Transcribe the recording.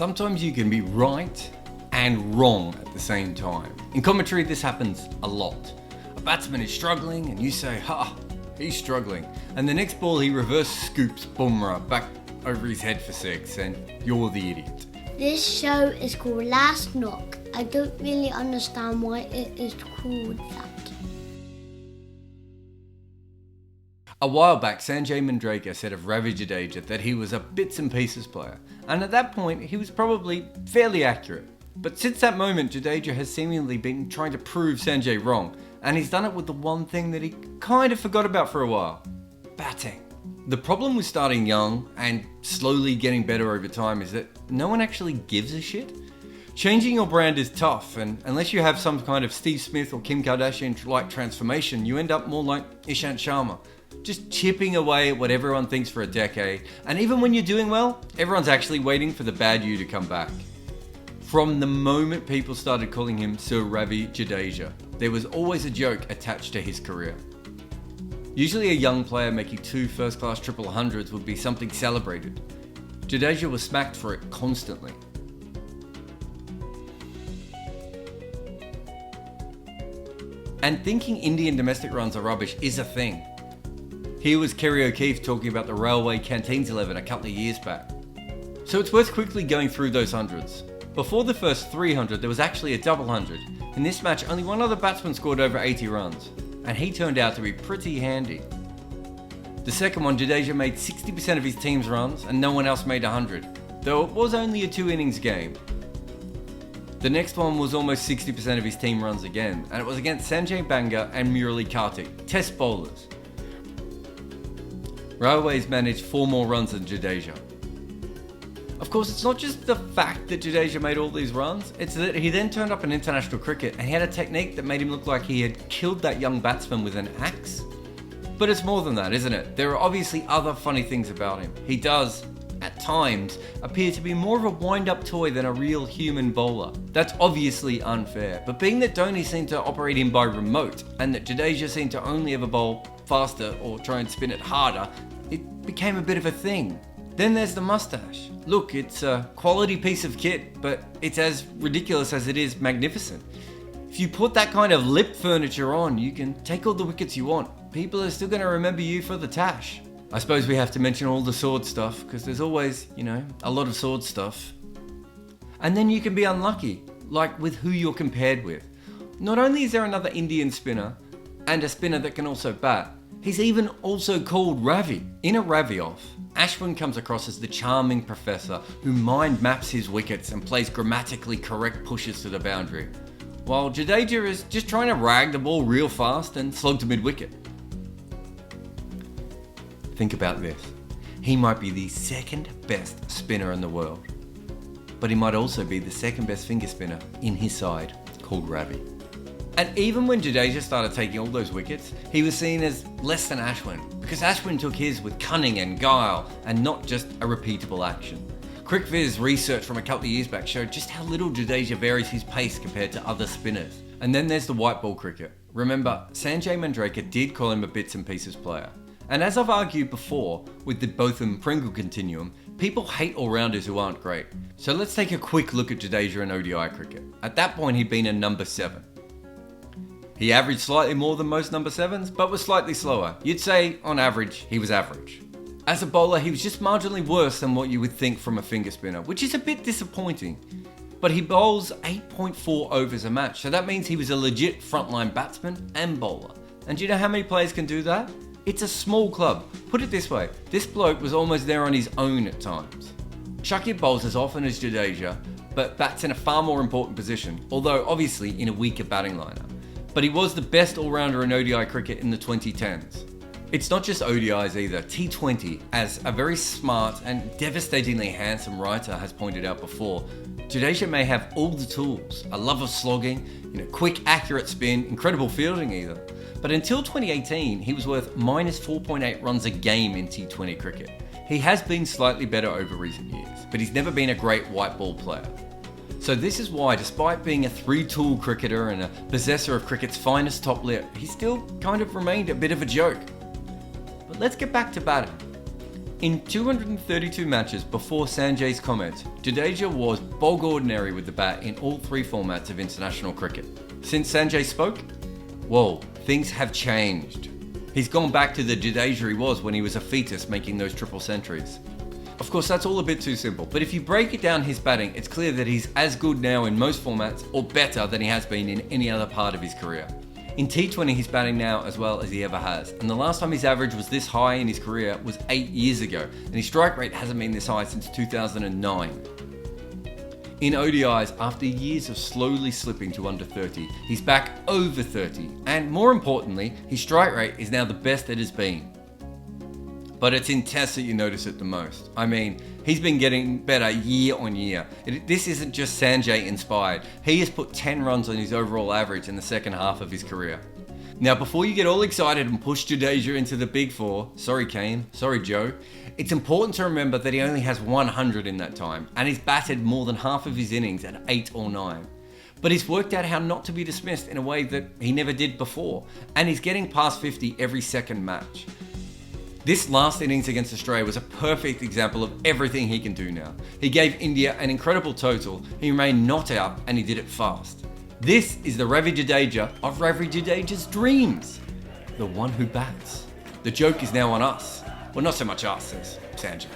Sometimes you can be right and wrong at the same time. In commentary, this happens a lot. A batsman is struggling and you say, ha, he's struggling. And the next ball he reverse scoops Bumrah back over his head for 6 and you're the idiot. This show is called Last Knock. I don't really understand why it is called that. A while back, Sanjay Manjrekar said of Ravi Jadeja that he was a bits and pieces player, and at that point he was probably fairly accurate. But since that moment, Jadeja has seemingly been trying to prove Sanjay wrong, and he's done it with the one thing that he kind of forgot about for a while: batting. The problem with starting young and slowly getting better over time is that no one actually gives a shit. Changing your brand is tough, and unless you have some kind of Steve Smith or Kim Kardashian-like transformation, you end up more like Ishant Sharma, just chipping away at what everyone thinks for a decade, and even when you're doing well, everyone's actually waiting for the bad you to come back. From the moment people started calling him Sir Ravi Jadeja, there was always a joke attached to his career. Usually a young player making 2 first-class triple hundreds would be something celebrated. Jadeja was smacked for it constantly. And thinking Indian domestic runs are rubbish is a thing. Here was Kerry O'Keefe talking about the Railway Canteens 11 a couple of years back. So it's worth quickly going through those hundreds. Before the first 300, there was actually a double hundred. In this match, only one other batsman scored over 80 runs, and he turned out to be pretty handy. The second one, Jadeja made 60% of his team's runs, and no one else made 100, though it was only a 2 innings game. The next one was almost 60% of his team runs again, and it was against Sanjay Banga and Murali Kartik, test bowlers. Railways managed 4 more runs than Jadeja. Of course, it's not just the fact that Jadeja made all these runs, it's that he then turned up in international cricket and he had a technique that made him look like he had killed that young batsman with an axe. But it's more than that, isn't it? There are obviously other funny things about him. He does, at times, appear to be more of a wind-up toy than a real human bowler. That's obviously unfair, but being that Dhoni seemed to operate him by remote, and that Jadeja seemed to only ever bowl faster or try and spin it harder, it became a bit of a thing. Then there's the mustache. Look, it's a quality piece of kit, but it's as ridiculous as it is magnificent. If you put that kind of lip furniture on, you can take all the wickets you want. People are still going to remember you for the tash. I suppose we have to mention all the sword stuff, because there's always, a lot of sword stuff. And then you can be unlucky, like with who you're compared with. Not only is there another Indian spinner, and a spinner that can also bat, he's even also called Ravi. In a Ravi-off, Ashwin comes across as the charming professor who mind maps his wickets and plays grammatically correct pushes to the boundary, while Jadeja is just trying to rag the ball real fast and slog to mid-wicket. Think about this. He might be the second best spinner in the world, but he might also be the second best finger spinner in his side, called Ravi. And even when Jadeja started taking all those wickets, he was seen as less than Ashwin, because Ashwin took his with cunning and guile, and not just a repeatable action. CricViz research from a couple of years back showed just how little Jadeja varies his pace compared to other spinners. And then there's the white ball cricket. Remember, Sanjay Manjrekar did call him a bits and pieces player. And as I've argued before, with the Botham Pringle continuum, people hate all-rounders who aren't great. So let's take a quick look at Jadeja in ODI cricket. At that point, he'd been a number 7. He averaged slightly more than most number 7s, but was slightly slower. You'd say, on average, he was average. As a bowler, he was just marginally worse than what you would think from a finger spinner, which is a bit disappointing. But he bowls 8.4 overs a match, so that means he was a legit frontline batsman and bowler. And do you know how many players can do that? It's a small club. Put it this way, this bloke was almost there on his own at times. Shakib bowls as often as Jadeja, but bats in a far more important position, although obviously in a weaker batting lineup. But he was the best all-rounder in ODI cricket in the 2010s. It's not just ODIs either. T20, as a very smart and devastatingly handsome writer has pointed out before, Jadeja may have all the tools, a love of slogging, quick, accurate spin, incredible fielding even. But until 2018, he was worth minus 4.8 runs a game in T20 cricket. He has been slightly better over recent years, but he's never been a great white ball player. So this is why, despite being a 3-tool cricketer and a possessor of cricket's finest top lip, he still kind of remained a bit of a joke. But let's get back to batting. In 232 matches before Sanjay's comment, Jadeja was bog ordinary with the bat in all three formats of international cricket. Since Sanjay spoke, whoa, things have changed. He's gone back to the Jadeja he was when he was a fetus making those triple centuries. Of course, that's all a bit too simple, but if you break it down his batting, it's clear that he's as good now in most formats or better than he has been in any other part of his career. In T20, he's batting now as well as he ever has, and the last time his average was this high in his career was 8 years ago, and his strike rate hasn't been this high since 2009. In ODIs, after years of slowly slipping to under 30, he's back over 30, and more importantly, his strike rate is now the best it has been. But it's in tests that you notice it the most. I mean, he's been getting better year on year. This isn't just Sanjay inspired. He has put 10 runs on his overall average in the second half of his career. Now, before you get all excited and push Jadeja into the big four, sorry Kane, sorry Joe, it's important to remember that he only has 100 in that time, and he's batted more than half of his innings at 8 or 9. But he's worked out how not to be dismissed in a way that he never did before, and he's getting past 50 every second match. This last innings against Australia was a perfect example of everything he can do now. He gave India an incredible total, he remained not out, and he did it fast. This is the Ravi Jadeja of Ravi Jadeja's dreams. The one who bats. The joke is now on us. Well, not so much us as Sanjay.